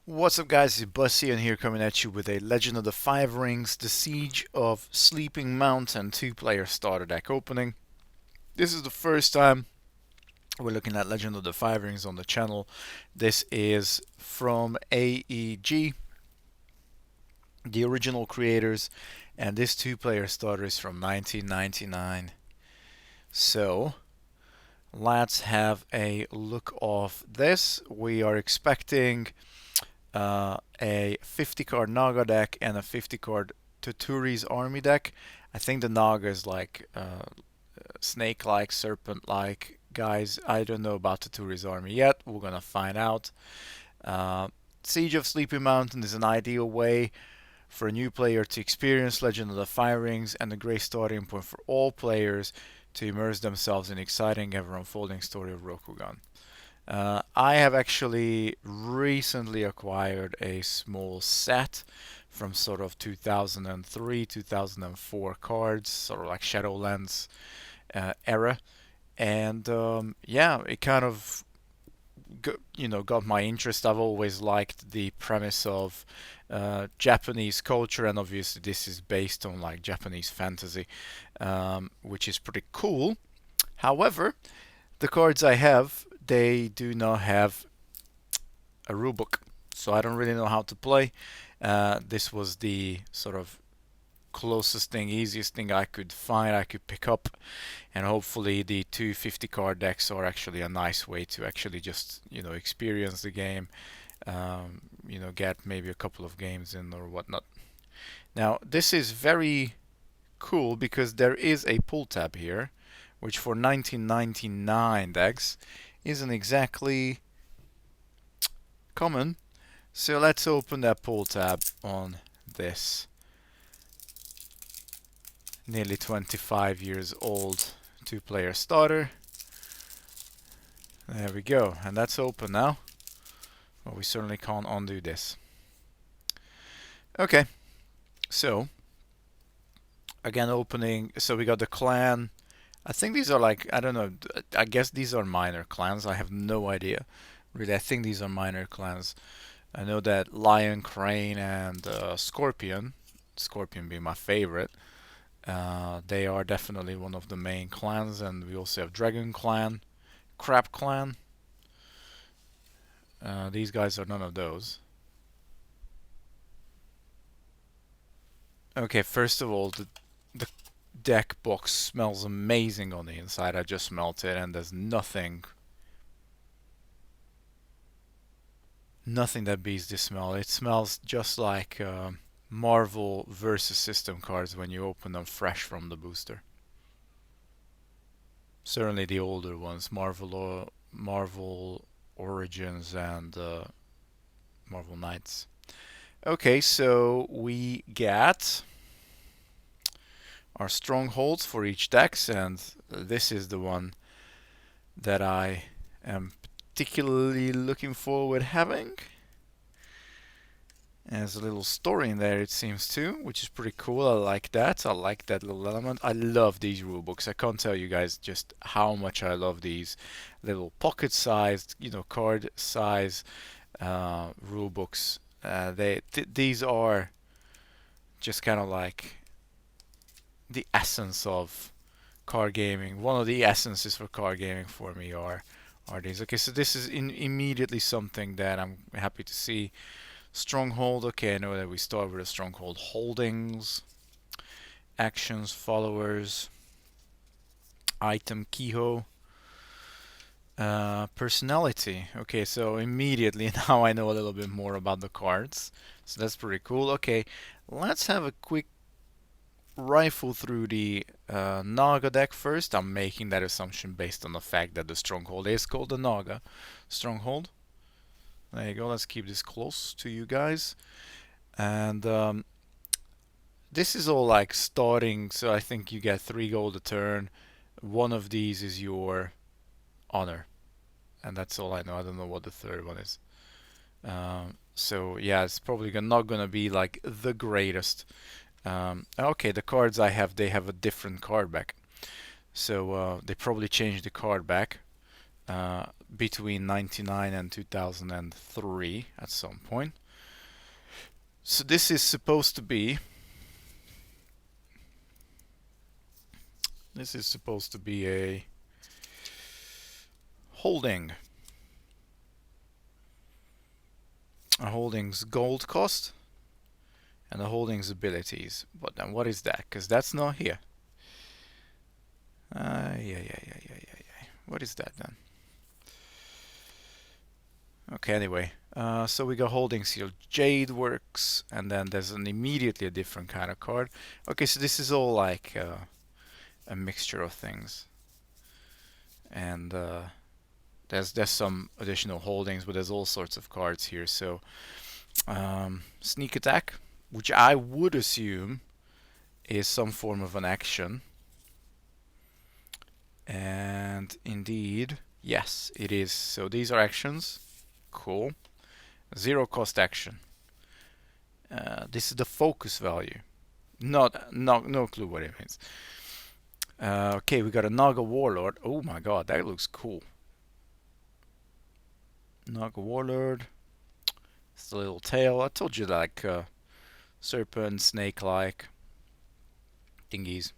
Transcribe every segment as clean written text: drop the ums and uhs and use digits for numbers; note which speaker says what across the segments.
Speaker 1: What's up guys, it's Bussy and here coming at you with a Legend of the Five Rings, The Siege of Sleeping Mountain 2-player starter deck opening. This is the first time we're looking at Legend of the Five Rings on the channel. This is from AEG, the original creators, and this 2-player starter is from 1999. So, let's have a look of this. We are expecting a 50 card Naga deck and a 50 card Tuturi's army deck. I think the Naga is like snake like, serpent like. Guys, I don't know about Tuturi's army yet. We're gonna find out. Siege of Sleepy Mountain is an ideal way for a new player to experience Legend of the Fire Rings and a great starting point for all players to immerse themselves in the exciting ever unfolding story of Rokugan. I have actually recently acquired a small set from sort of 2003, 2004 cards, sort of like Shadowlands era, and yeah, it kind of got my interest. I've always liked the premise of Japanese culture, and obviously this is based on like Japanese fantasy, which is pretty cool. However, the cards I have, they do not have a rulebook, so I don't really know how to play. This was the sort of closest thing, easiest thing I could find, I could pick up, and hopefully the 250 card decks are actually a nice way to actually just experience the game, get maybe a couple of games in or whatnot. Now this is very cool because there is a pull tab here, which for 1999 decks isn't exactly common. So let's open that pull tab on this nearly 25 years old 2-player starter. There we go, and that's open now. Well, we certainly can't undo this. Okay, so again opening, so we got the clan. I think these are like, I don't know, I guess these are minor clans. I have no idea. Really, I think these are minor clans. I know that Lion, Crane, and Scorpion, Scorpion being my favorite, they are definitely one of the main clans, and we also have Dragon Clan, Crab Clan. These guys are none of those. Okay, first of all, the deck box smells amazing on the inside. I just smelled it, and there's nothing that beats this smell. It smells just like Marvel versus system cards when you open them fresh from the booster. Certainly the older ones, Marvel Origins and Marvel Knights. Okay, so we get our strongholds for each deck, and this is the one that I am particularly looking forward having. There's a little story in there, it seems too, which is pretty cool. I like that. I like that little element. I love these rulebooks. I can't tell you guys just how much I love these little pocket-sized, card size rulebooks. These are just kind of like the essence of card gaming. One of the essences for card gaming for me are these. Okay, so this is immediately something that I'm happy to see. Stronghold. Okay, I know that we start with a stronghold. Holdings, actions, followers, item, Kiho, personality. Okay, so immediately now I know a little bit more about the cards, so that's pretty cool. Okay, let's have a quick rifle through the Naga deck first. I'm making that assumption based on the fact that the stronghold is called the Naga stronghold. There you go. Let's keep this close to you guys. And this is all like starting, so I think you get 3 gold a turn. One of these is your honor, and that's all I know. I don't know what the third one is. So yeah, it's probably not gonna be like the greatest. Okay, the cards I have, they have a different card back, so they probably changed the card back. between 99 and 2003 at some point. So this is supposed to be a holding. A holding's gold cost and the holding's abilities. But then what is that? Because that's not here. Yeah. What is that then? Okay, anyway. So we got holdings here. Jade works, and then there's immediately a different kind of card. Okay, so this is all like a mixture of things. And there's some additional holdings, but there's all sorts of cards here. So sneak attack, which I would assume is some form of an action. And indeed, yes, it is. So these are actions. Cool. Zero cost action. This is the focus value. No clue what it means. Okay, we got a Naga Warlord. Oh my god, that looks cool. Naga Warlord. It's the little tail. I told you, like serpent, snake-like thingies.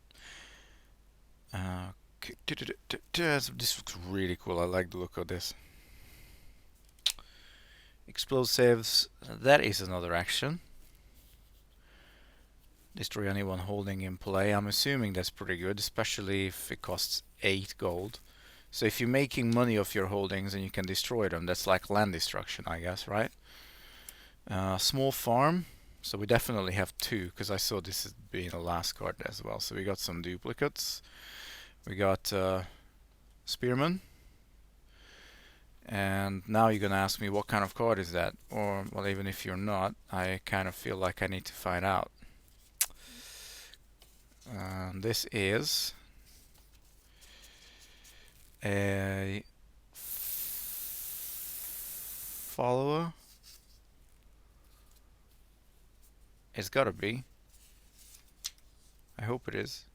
Speaker 1: This looks really cool. I like the look of this. Explosives. That is another action. Destroy anyone holding in play. I'm assuming that's pretty good, especially if it costs 8 gold. So if you're making money off your holdings and you can destroy them, that's like land destruction, I guess, right? Small farm. So we definitely have 2, because I saw this as being the last card as well. So we got some duplicates. We got Spearman. And now you're gonna ask me what kind of card is that? Or, well, even if you're not, I kind of feel like I need to find out. This is a follower. It's gotta be. I hope it is.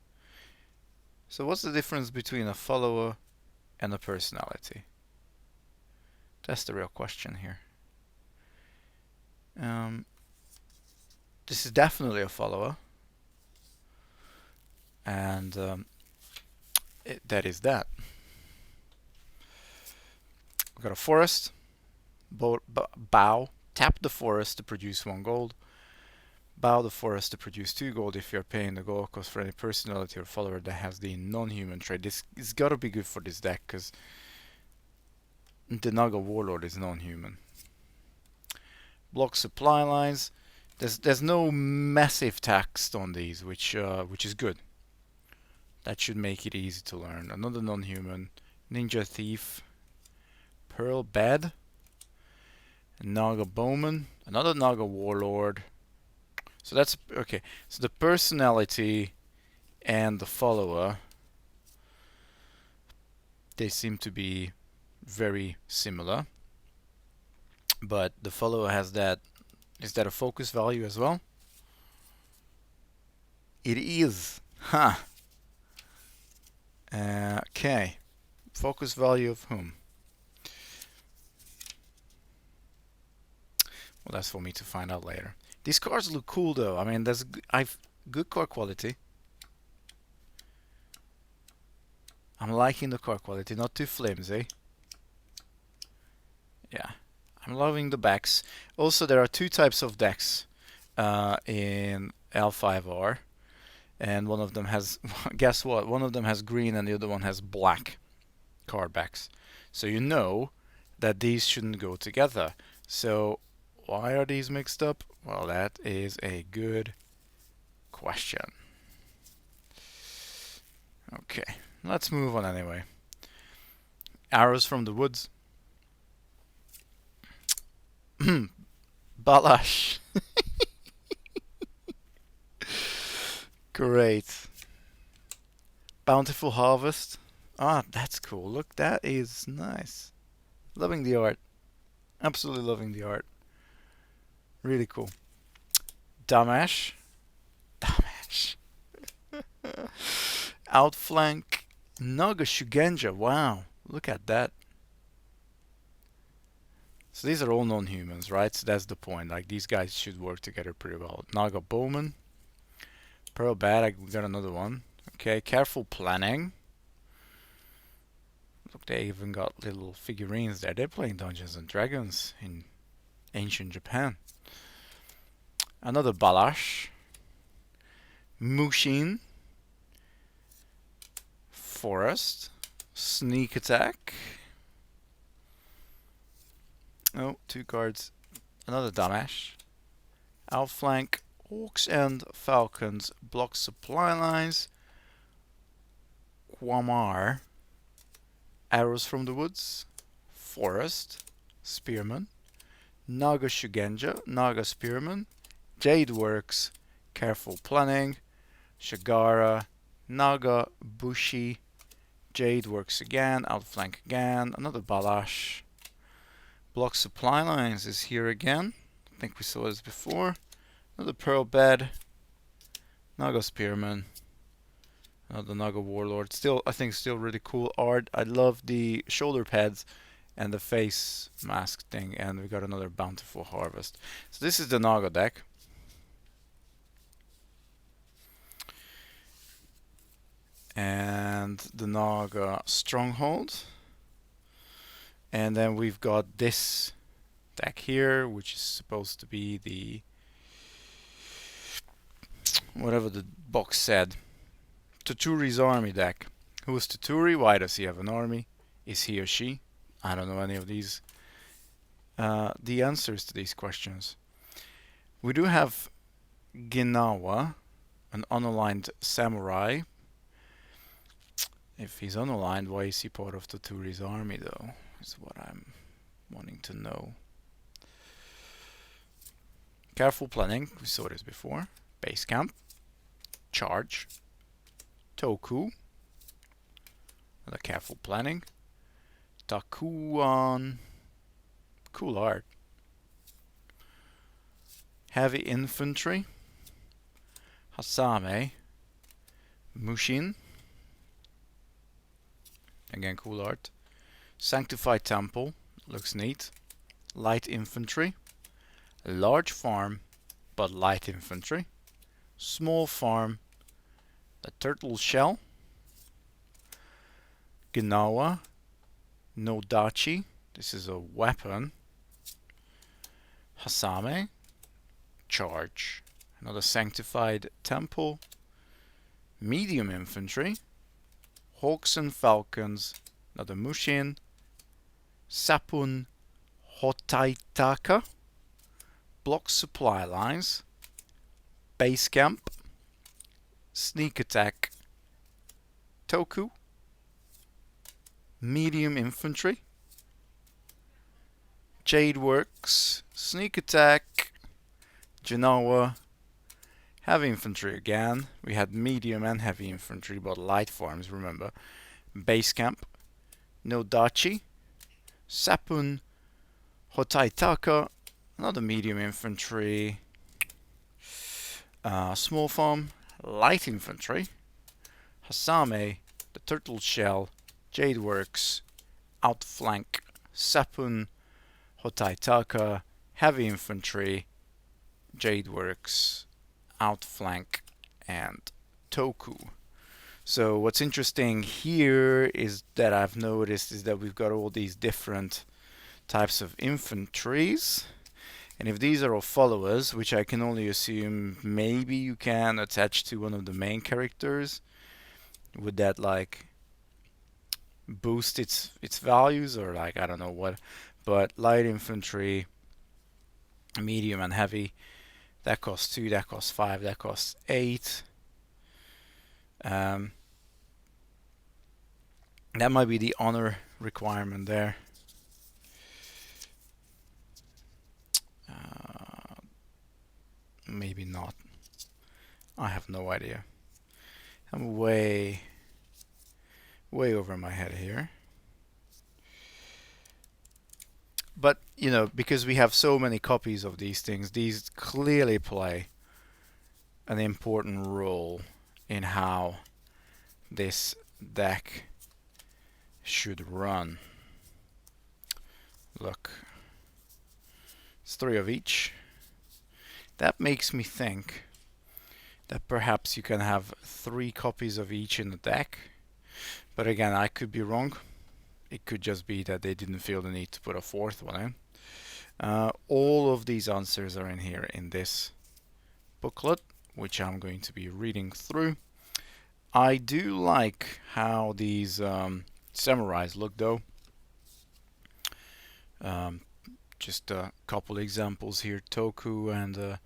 Speaker 1: So what's the difference between a follower and a personality? That's the real question here. This is definitely a follower. And that is that. We've got a forest. Bow. Tap the forest to produce 1 gold. Bow the forest to produce 2 gold if you're paying the gold cost for any personality or follower that has the non-human trait. This is gotta be good for this deck, because the Naga Warlord is non-human. Block supply lines. There's no massive text on these, which is good. That should make it easy to learn. Another non-human. Ninja Thief. Pearl Bed. Naga Bowman. Another Naga Warlord. So that's okay. So the personality and the follower, they seem to be very similar. But the follower has that. Is that a focus value as well? It is. Huh. Okay. Focus value of whom? Well, that's for me to find out later. These cards look cool though. I mean, I've good card quality. I'm liking the card quality, not too flimsy. Yeah, I'm loving the backs. Also, there are 2 types of decks in L5R, and one of them has, guess what? One of them has green and the other one has black card backs. So you know that these shouldn't go together. So why are these mixed up? Well, that is a good question. Okay, let's move on anyway. Arrows from the woods. Balash. Great. Bountiful harvest. Ah, that's cool. Look, that is nice. Loving the art. Absolutely loving the art. Really cool. Damash. Damash. Outflank. Naga Shugenja. Wow. Look at that. So these are all non-humans, right? So that's the point. Like these guys should work together pretty well. Naga Bowman. Pearl Bad, we got another one. Okay, Careful Planning. Look, they even got little figurines there. They're playing Dungeons and Dragons in ancient Japan. Another Balash. Mushin. Forest. Sneak Attack. Oh, 2 cards. Another Damash. Outflank. Hawks and Falcons block supply lines. Quamar. Arrows from the Woods. Forest. Spearman. Naga Shugenja. Naga Spearman. Jade Works. Careful Planning. Shagara. Naga Bushi. Jade Works again. Outflank again. Another Balash. Block supply lines is here again. I think we saw this before. Another Pearl Bed. Naga Spearman. Another Naga Warlord. Still, I think still really cool art. I love the shoulder pads and the face mask thing. And we got another Bountiful Harvest. So this is the Naga deck. And the Naga Stronghold. And then we've got this deck here, which is supposed to be the whatever the box said. Tuturi's army deck. Who is Tuturi? Why does he have an army? Is he or she? I don't know any of these. The answers to these questions. We do have Ginawa, an unaligned samurai. If he's unaligned, why is he part of Tuturi's army though? Is what I'm wanting to know. Careful Planning, we saw this before. Base Camp. Charge. Toku. Another Careful Planning. Takuan. Cool art. Heavy Infantry. Hasame. Mushin. Again, cool art. Sanctified Temple. Looks neat. Light Infantry. Large Farm, but light infantry. Small Farm. The Turtle Shell. Ginawa. Nodachi. This is a weapon. Hasame. Charge. Another Sanctified Temple. Medium Infantry. Hawks and Falcons. Another Mushin. Sapun Hotaitaka. Block supply lines. Base Camp. Sneak Attack. Toku. Medium Infantry. Jade Works. Sneak Attack. Genoa. Heavy Infantry again. We had medium and heavy infantry, but light farms, remember. Base Camp. Nodachi. Sapun. Hotaitaka. Another medium infantry. Small farm. Light infantry. Hasame. The Turtle Shell. Jade Works. Outflank. Sapun. Hotaitaka. Heavy infantry. Jade Works. Outflank. And Toku. So what's interesting here is that I've noticed is that we've got all these different types of infantries. And if these are all followers, which I can only assume maybe you can attach to one of the main characters, would that like boost its values or like I don't know what, but light infantry, medium and heavy, that costs 2, that costs 5, that costs 8. That might be the honor requirement there. Maybe not. I have no idea. I'm way over my head here. But, you know, because we have so many copies of these things, these clearly play an important role in how this deck should run. Look, It's 3 of each. That makes me think that perhaps you can have 3 copies of each in the deck. But again, I could be wrong. It could just be that they didn't feel the need to put a 4th one in. All of these answers are in here in this booklet, which I'm going to be reading through. I do like how these samurais look though. Just a couple examples here, Toku and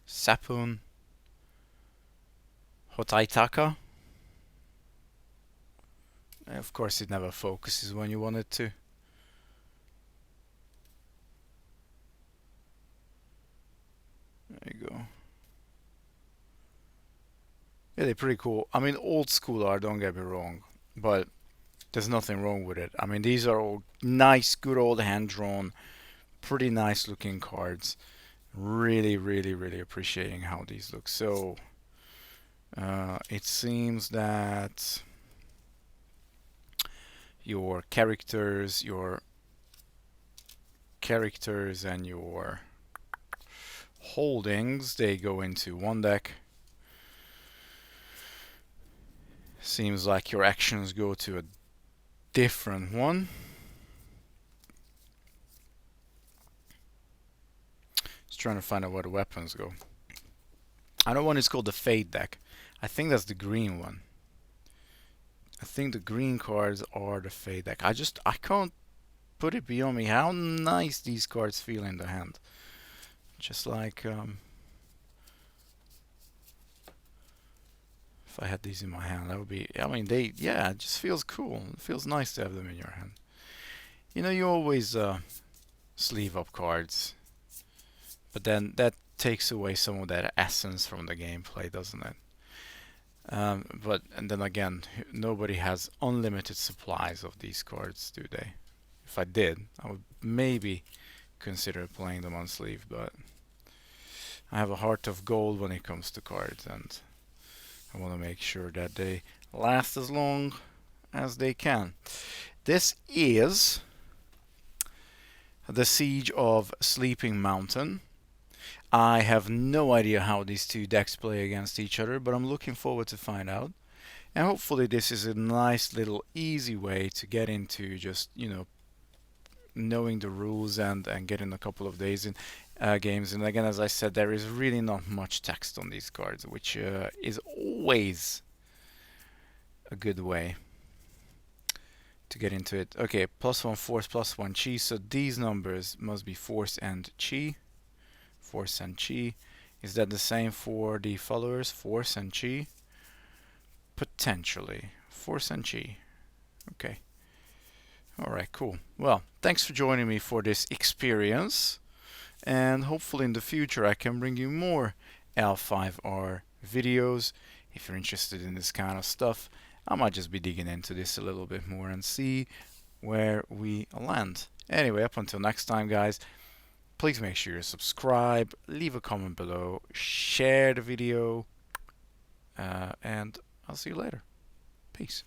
Speaker 1: Sapun, Hotaitaka. Of course it never focuses when you want it to. There you go. Yeah, they're pretty cool. I mean, old school art, don't get me wrong, but there's nothing wrong with it. I mean, these are all nice, good old hand-drawn, pretty nice looking cards. Really, really, really appreciating how these look. So, it seems that your characters and your holdings, they go into one deck. Seems like your actions go to a different one. Just trying to find out where the weapons go. I know one is called the Fade deck. I think that's the green one. I think the green cards are the Fade deck. I can't put it beyond me how nice these cards feel in the hand. Just like if I had these in my hand, that would be, I mean, yeah, it just feels cool. It feels nice to have them in your hand. You know, you always sleeve up cards, but then that takes away some of that essence from the gameplay, doesn't it? And then again, nobody has unlimited supplies of these cards, do they? If I did, I would maybe consider playing them on sleeve, but I have a heart of gold when it comes to cards, and I want to make sure that they last as long as they can. This is the Siege of Sleeping Mountain. I have no idea how these two decks play against each other, but I'm looking forward to find out. And hopefully this is a nice little easy way to get into just, you know, knowing the rules and getting a couple of days in games. And again, as I said, there is really not much text on these cards, which is always a good way to get into it. Okay, +1 force, +1 chi. So these numbers must be force and chi. Force and chi. Is that the same for the followers? Force and chi? Potentially. Force and chi. Okay. Alright, cool. Well, thanks for joining me for this experience. And hopefully in the future I can bring you more L5R videos. If you're interested in this kind of stuff, I might just be digging into this a little bit more and see where we land. Anyway, up until next time, guys, please make sure you subscribe, leave a comment below, share the video, and I'll see you later. Peace.